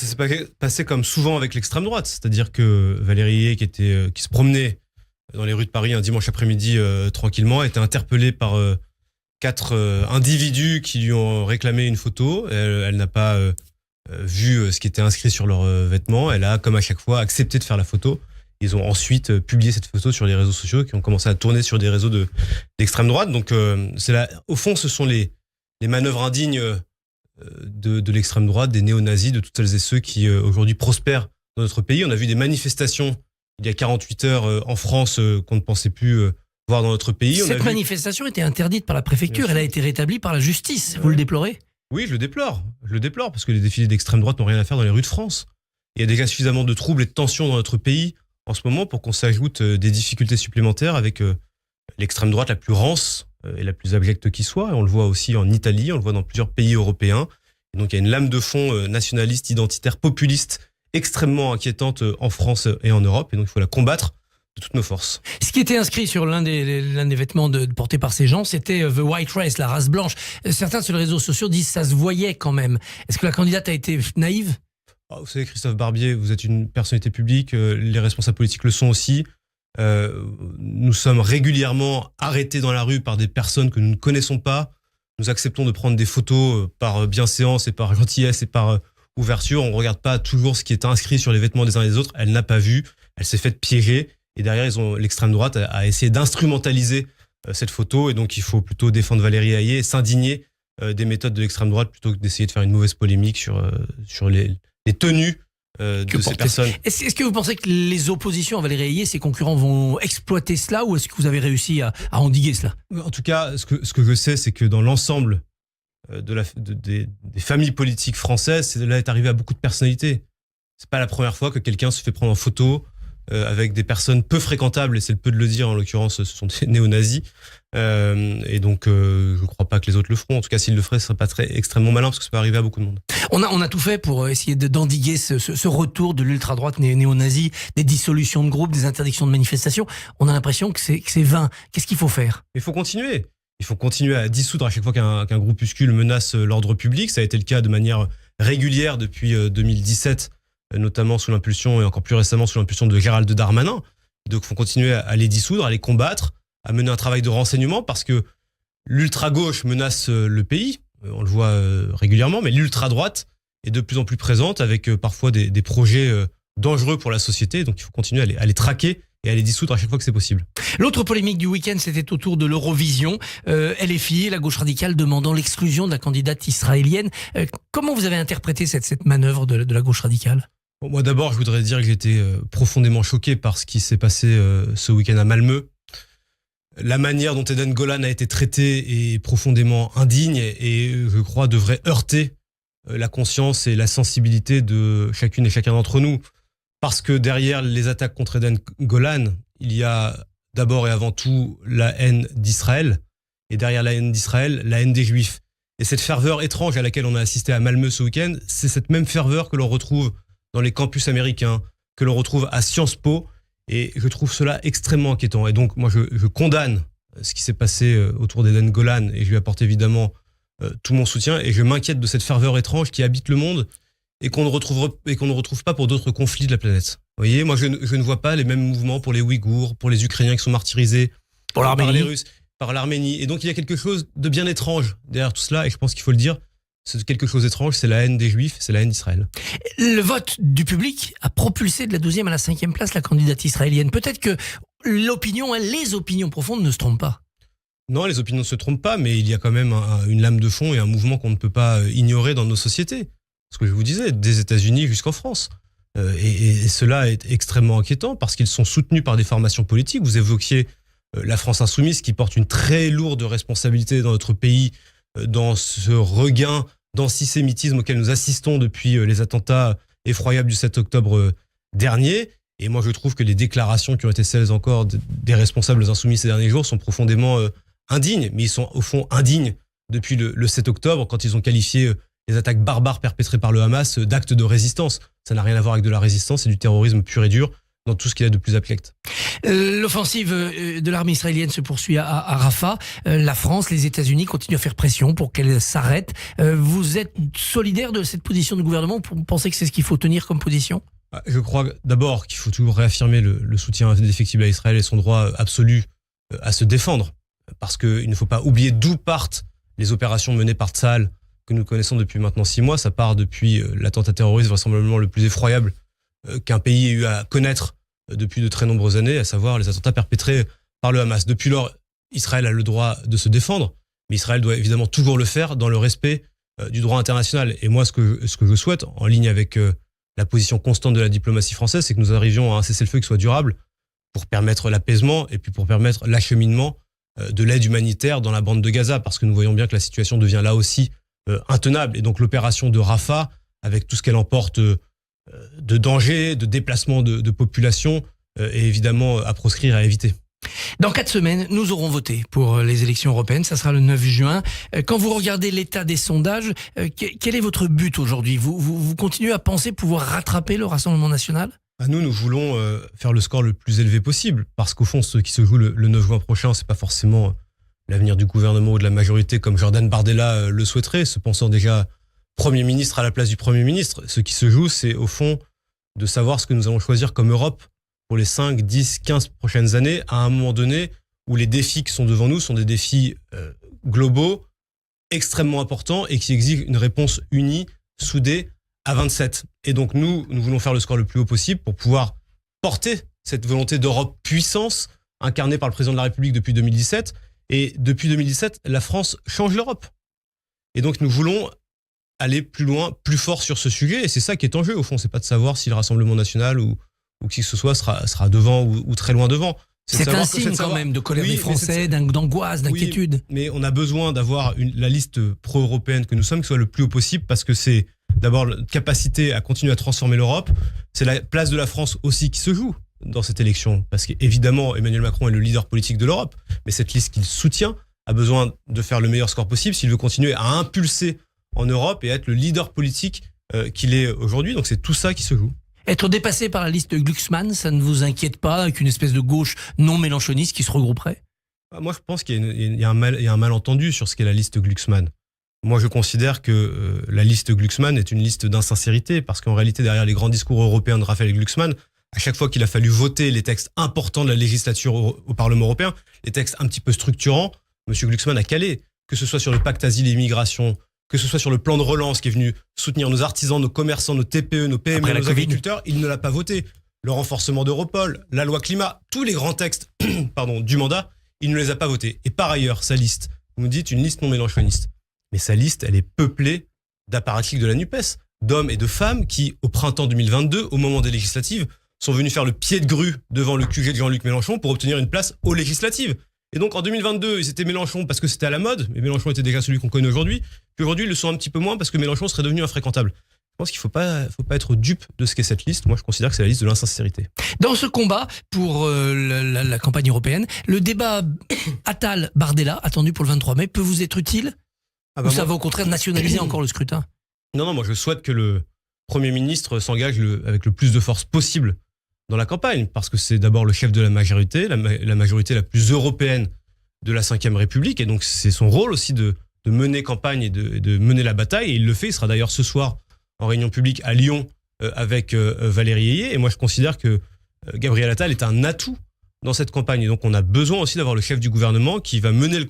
Ça s'est passé comme souvent avec l'extrême droite, c'est-à-dire que Valérie Ayé, qui se promenait dans les rues de Paris un dimanche après-midi tranquillement, a été interpellée par quatre individus qui lui ont réclamé une photo. Elle n'a pas vu ce qui était inscrit sur leurs vêtements. Elle a, comme à chaque fois, accepté de faire la photo. Ils ont ensuite publié cette photo sur les réseaux sociaux qui ont commencé à tourner sur des réseaux d'extrême droite. Donc, au fond, ce sont les manœuvres indignes de l'extrême droite, des néo-nazis, de toutes celles et ceux qui aujourd'hui prospèrent dans notre pays. On a vu des manifestations il y a 48 heures en France qu'on ne pensait plus voir dans notre pays. Cette manifestation était interdite par la préfecture, elle a été rétablie par la justice. Vous le déplorez ? Oui, je le déplore. Je le déplore parce que les défilés d'extrême droite n'ont rien à faire dans les rues de France. Il y a déjà suffisamment de troubles et de tensions dans notre pays en ce moment pour qu'on s'ajoute des difficultés supplémentaires avec l'extrême droite la plus rance et la plus abjecte qui soit. Et on le voit aussi en Italie, on le voit dans plusieurs pays européens. Et donc il y a une lame de fond nationaliste, identitaire, populiste extrêmement inquiétante en France et en Europe. Et donc il faut la combattre de toutes nos forces. Ce qui était inscrit sur l'un des vêtements portés par ces gens, c'était The White Race, la race blanche. Certains sur les réseaux sociaux disent que ça se voyait quand même. Est-ce que la candidate a été naïve ? Vous savez, Christophe Barbier, vous êtes une personnalité publique, les responsables politiques le sont aussi. Nous sommes régulièrement arrêtés dans la rue par des personnes que nous ne connaissons pas. Nous acceptons de prendre des photos par bienséance et par gentillesse et par ouverture. On ne regarde pas toujours ce qui est inscrit sur les vêtements des uns et des autres. Elle n'a pas vu, elle s'est faite piéger. Et derrière, l'extrême droite a essayé d'instrumentaliser cette photo. Et donc, il faut plutôt défendre Valérie Ayé et s'indigner des méthodes de l'extrême droite plutôt que d'essayer de faire une mauvaise polémique sur les tenues de ces personnes. Est-ce que vous pensez que les oppositions à Valérie Ayé, ses concurrents, vont exploiter cela ou est-ce que vous avez réussi à endiguer cela ? En tout cas, ce que je sais, c'est que dans l'ensemble des familles politiques françaises, cela est arrivé à beaucoup de personnalités. C'est pas la première fois que quelqu'un se fait prendre en photo avec des personnes peu fréquentables, et c'est le peu de le dire, en l'occurrence, ce sont des néo-nazis. Et donc, je ne crois pas que les autres le feront. En tout cas, s'ils le feraient, ce ne serait pas extrêmement malin, parce que ça peut arriver à beaucoup de monde. On a tout fait pour essayer d'endiguer ce retour de l'ultra-droite néo-nazie, des dissolutions de groupes, des interdictions de manifestations. On a l'impression que c'est vain. Qu'est-ce qu'il faut faire ? Il faut continuer. Il faut continuer à dissoudre à chaque fois qu'un groupuscule menace l'ordre public. Ça a été le cas de manière régulière depuis 2017, notamment sous l'impulsion, et encore plus récemment sous l'impulsion de Gérald Darmanin. Donc il faut continuer à les dissoudre, à les combattre, à mener un travail de renseignement, parce que l'ultra-gauche menace le pays, on le voit régulièrement, mais l'ultra-droite est de plus en plus présente avec parfois des projets dangereux pour la société. Donc il faut continuer à les traquer et à les dissoudre à chaque fois que c'est possible. L'autre polémique du week-end, c'était autour de l'Eurovision. LFI, la gauche radicale, demandant l'exclusion de la candidate israélienne. Comment vous avez interprété cette manœuvre de la gauche radicale ? Bon, moi d'abord, je voudrais dire que j'étais profondément choqué par ce qui s'est passé ce week-end à Malmö. La manière dont Eden Golan a été traité est profondément indigne et je crois devrait heurter la conscience et la sensibilité de chacune et chacun d'entre nous. Parce que derrière les attaques contre Eden Golan, il y a d'abord et avant tout la haine d'Israël. Et derrière la haine d'Israël, la haine des Juifs. Et cette ferveur étrange à laquelle on a assisté à Malmö ce week-end, c'est cette même ferveur que l'on retrouve dans les campus américains, que l'on retrouve à Sciences Po. Et je trouve cela extrêmement inquiétant. Et donc, moi, je condamne ce qui s'est passé autour d'Eden Golan et je lui apporte évidemment tout mon soutien. Et je m'inquiète de cette ferveur étrange qui habite le monde et qu'on ne retrouve pas pour d'autres conflits de la planète. Vous voyez, moi, je ne vois pas les mêmes mouvements pour les Ouïghours, pour les Ukrainiens qui sont martyrisés, par les Russes, par l'Arménie. Et donc, il y a quelque chose de bien étrange derrière tout cela. Et je pense qu'il faut le dire. C'est quelque chose d'étrange, c'est la haine des Juifs, c'est la haine d'Israël. Le vote du public a propulsé de la 12e à la 5e place la candidate israélienne. Peut-être que les opinions profondes ne se trompent pas. Non, les opinions ne se trompent pas, mais il y a quand même une lame de fond et un mouvement qu'on ne peut pas ignorer dans nos sociétés. Ce que je vous disais, des États-Unis jusqu'en France. Et cela est extrêmement inquiétant parce qu'ils sont soutenus par des formations politiques. Vous évoquiez la France insoumise qui porte une très lourde responsabilité dans notre pays, dans ce regain d'antisémitisme auquel nous assistons depuis les attentats effroyables du 7 octobre dernier. Et moi, je trouve que les déclarations qui ont été celles encore des responsables insoumis ces derniers jours sont profondément indignes. Mais ils sont au fond indignes depuis le 7 octobre, quand ils ont qualifié les attaques barbares perpétrées par le Hamas d'actes de résistance. Ça n'a rien à voir avec de la résistance, c'est du terrorisme pur et dur. dans tout ce qu'il y a de plus abject. L'offensive de l'armée israélienne se poursuit à Rafah. La France, les États-Unis continuent à faire pression pour qu'elle s'arrête. Vous êtes solidaire de cette position du gouvernement? Vous pensez que c'est ce qu'il faut tenir comme position? Je crois d'abord qu'il faut toujours réaffirmer le soutien indéfectible à Israël et son droit absolu à se défendre. Parce qu'il ne faut pas oublier d'où partent les opérations menées par Tsahal que nous connaissons depuis maintenant 6 mois. Ça part depuis l'attentat terroriste vraisemblablement le plus effroyable qu'un pays ait eu à connaître depuis de très nombreuses années, à savoir les attentats perpétrés par le Hamas. Depuis lors, Israël a le droit de se défendre, mais Israël doit évidemment toujours le faire dans le respect du droit international. Et moi, ce que je souhaite, en ligne avec la position constante de la diplomatie française, c'est que nous arrivions à un cessez-le-feu qui soit durable pour permettre l'apaisement et puis pour permettre l'acheminement de l'aide humanitaire dans la bande de Gaza, parce que nous voyons bien que la situation devient là aussi intenable. Et donc l'opération de Rafah, avec tout ce qu'elle emporte de danger, de déplacement de population, est évidemment à proscrire et à éviter. Dans 4 semaines, nous aurons voté pour les élections européennes. Ça sera le 9 juin. Quand vous regardez l'état des sondages, quel est votre but aujourd'hui? Vous continuez à penser pouvoir rattraper le Rassemblement national? Nous voulons faire le score le plus élevé possible, parce qu'au fond, ce qui se joue le 9 juin prochain, c'est pas forcément l'avenir du gouvernement ou de la majorité comme Jordan Bardella le souhaiterait, se pensant déjà Premier ministre à la place du Premier ministre. Ce qui se joue, c'est au fond de savoir ce que nous allons choisir comme Europe pour les 5, 10, 15 prochaines années, à un moment donné où les défis qui sont devant nous sont des défis globaux, extrêmement importants et qui exigent une réponse unie, soudée, à 27. Et donc nous voulons faire le score le plus haut possible pour pouvoir porter cette volonté d'Europe puissance incarnée par le président de la République depuis 2017. Et depuis 2017, la France change l'Europe. Et donc nous voulons aller plus loin, plus fort sur ce sujet. Et c'est ça qui est en jeu, au fond. C'est pas de savoir si le Rassemblement national ou qui que ce soit sera devant ou très loin devant. C'est un signe quand même de colère des Français, d'angoisse, d'inquiétude. Oui, mais on a besoin d'avoir la liste pro-européenne que nous sommes, qui soit le plus haut possible, parce que c'est d'abord la capacité à continuer à transformer l'Europe. C'est la place de la France aussi qui se joue dans cette élection. Parce qu'évidemment, Emmanuel Macron est le leader politique de l'Europe, mais cette liste qu'il soutient a besoin de faire le meilleur score possible s'il veut continuer à impulser en Europe et être le leader politique qu'il est aujourd'hui. Donc c'est tout ça qui se joue. Être dépassé par la liste Glucksmann, ça ne vous inquiète pas, avec une espèce de gauche non mélenchoniste qui se regrouperait? Moi, je pense qu'il y a un malentendu sur ce qu'est la liste Glucksmann. Moi, je considère que la liste Glucksmann est une liste d'insincérité, parce qu'en réalité, derrière les grands discours européens de Raphaël Glucksmann, à chaque fois qu'il a fallu voter les textes importants de la législature au Parlement européen, les textes un petit peu structurants, M. Glucksmann a calé, que ce soit sur le pacte asile et immigration, que ce soit sur le plan de relance qui est venu soutenir nos artisans, nos commerçants, nos TPE, nos PME, nos agriculteurs, il ne l'a pas voté. Le renforcement d'Europol, la loi climat, tous les grands textes du mandat, il ne les a pas votés. Et par ailleurs, sa liste, vous me dites une liste non mélenchoniste. Mais sa liste, elle est peuplée d'apparatchiks de la NUPES, d'hommes et de femmes qui, au printemps 2022, au moment des législatives, sont venus faire le pied de grue devant le QG de Jean-Luc Mélenchon pour obtenir une place aux législatives. Et donc en 2022, ils étaient Mélenchon parce que c'était à la mode, mais Mélenchon était déjà celui qu'on connaît aujourd'hui. Puis aujourd'hui, ils le sont un petit peu moins parce que Mélenchon serait devenu infréquentable. Je pense qu'il faut pas être dupe de ce qu'est cette liste. Moi, je considère que c'est la liste de l'insincérité. Dans ce combat pour la campagne européenne, le débat Attal-Bardella, attendu pour le 23 mai, peut vous être utile? Ou ça va au contraire nationaliser encore le scrutin? Non, moi je souhaite que le Premier ministre s'engage avec le plus de force possible dans la campagne, parce que c'est d'abord le chef de la majorité, la majorité la plus européenne de la Ve République, et donc c'est son rôle aussi de mener campagne et de mener la bataille, et il le fait. Il sera d'ailleurs ce soir en réunion publique à Lyon avec Valérie Ayé, et moi je considère que Gabriel Attal est un atout dans cette campagne, et donc on a besoin aussi d'avoir le chef du gouvernement qui va mener le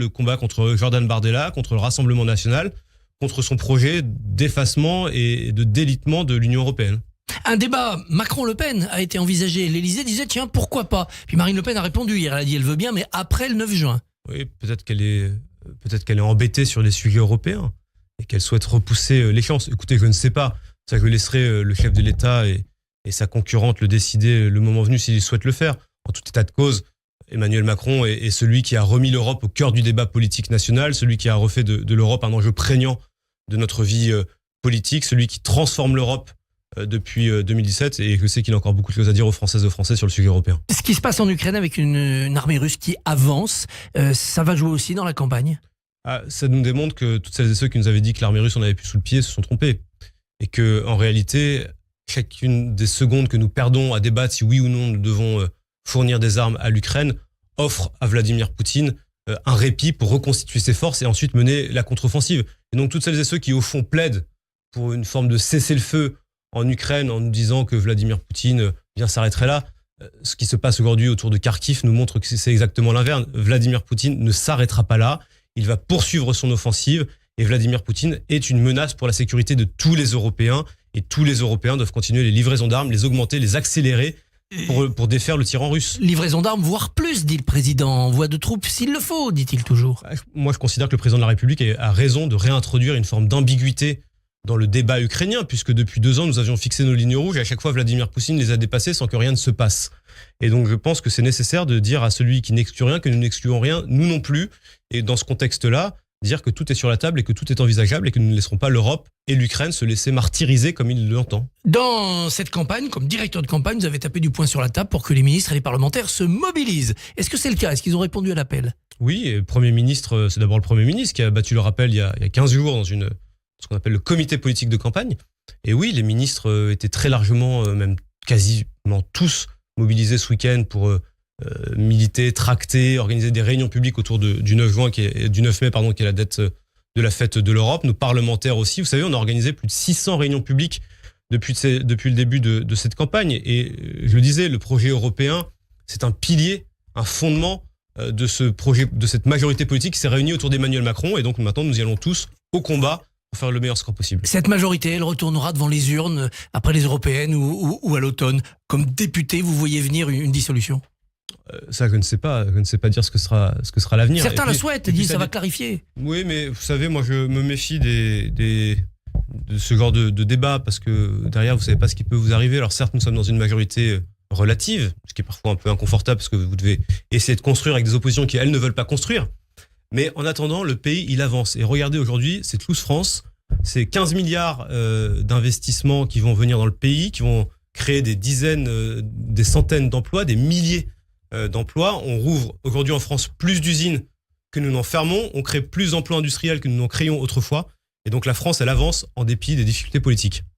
combat contre Jordan Bardella, contre le Rassemblement national, contre son projet d'effacement et de délitement de l'Union européenne. Un débat Macron-Le Pen a été envisagé. L'Élysée disait tiens, pourquoi pas? Puis Marine Le Pen a répondu hier, elle a dit elle veut bien, mais après le 9 juin. Oui, peut-être qu'elle est embêtée sur les sujets européens et qu'elle souhaite repousser l'échéance. Écoutez, je ne sais pas. Ça, je laisserai le chef de l'État et sa concurrente le décider le moment venu s'ils souhaitent le faire. En tout état de cause, Emmanuel Macron est celui qui a remis l'Europe au cœur du débat politique national, celui qui a refait de l'Europe un enjeu prégnant de notre vie politique, celui qui transforme l'Europe depuis 2017, et je sais qu'il a encore beaucoup de choses à dire aux Françaises et aux Français sur le sujet européen. Ce qui se passe en Ukraine avec une armée russe qui avance, ça va jouer aussi dans la campagne? Ça nous démontre que toutes celles et ceux qui nous avaient dit que l'armée russe en avait plus sous le pied se sont trompés. Et que, en réalité, chacune des secondes que nous perdons à débattre si oui ou non nous devons fournir des armes à l'Ukraine offre à Vladimir Poutine un répit pour reconstituer ses forces et ensuite mener la contre-offensive. Et donc toutes celles et ceux qui au fond plaident pour une forme de cessez-le-feu en Ukraine en nous disant que Vladimir Poutine bien s'arrêterait là, ce qui se passe aujourd'hui autour de Kharkiv nous montre que c'est exactement l'inverse. Vladimir Poutine ne s'arrêtera pas là, il va poursuivre son offensive et Vladimir Poutine est une menace pour la sécurité de tous les Européens et tous les Européens doivent continuer les livraisons d'armes, les augmenter, les accélérer pour défaire le tyran russe. Livraison d'armes, voire plus, dit le président. Envoi de troupes s'il le faut, dit-il toujours. Moi, je considère que le président de la République a raison de réintroduire une forme d'ambiguïté dans le débat ukrainien, puisque depuis 2 ans, nous avions fixé nos lignes rouges et à chaque fois, Vladimir Poutine les a dépassées sans que rien ne se passe. Et donc, je pense que c'est nécessaire de dire à celui qui n'exclut rien que nous n'excluons rien, nous non plus. Et dans ce contexte-là, dire que tout est sur la table et que tout est envisageable et que nous ne laisserons pas l'Europe et l'Ukraine se laisser martyriser comme il l'entend. Dans cette campagne, comme directeur de campagne, vous avez tapé du poing sur la table pour que les ministres et les parlementaires se mobilisent. Est-ce que c'est le cas? Est-ce qu'ils ont répondu à l'appel? Oui, et le Premier ministre, c'est d'abord le Premier ministre qui a battu le rappel il y a 15 jours dans ce qu'on appelle le comité politique de campagne. Et oui, les ministres étaient très largement, même quasiment tous, mobilisés ce week-end pour militer, tracter, organiser des réunions publiques autour du 9 mai, qui est la date de la fête de l'Europe. Nous, parlementaires aussi. Vous savez, on a organisé plus de 600 réunions publiques depuis le début de cette campagne. Et je le disais, le projet européen, c'est un pilier, un fondement de ce projet, de cette majorité politique qui s'est réunie autour d'Emmanuel Macron. Et donc maintenant, nous y allons tous au combat pour faire le meilleur score possible. Cette majorité, elle retournera devant les urnes après les européennes ou à l'automne. Comme député, vous voyez venir une dissolution? Ça, je ne sais pas dire ce que sera l'avenir. Certains le souhaitent, disent ça va clarifier. Oui, mais vous savez, moi je me méfie de ce genre de débat parce que derrière, vous savez pas ce qui peut vous arriver. Alors certes, nous sommes dans une majorité relative, ce qui est parfois un peu inconfortable parce que vous devez essayer de construire avec des oppositions qui, elles, ne veulent pas construire. Mais en attendant, le pays, il avance. Et regardez aujourd'hui, c'est Toulouse France, c'est 15 milliards d'investissements qui vont venir dans le pays, qui vont créer des dizaines, des centaines d'emplois, des milliers d'emplois. On rouvre aujourd'hui en France plus d'usines que nous n'en fermons. On crée plus d'emplois industriels que nous n'en créions autrefois. Et donc la France, elle avance en dépit des difficultés politiques.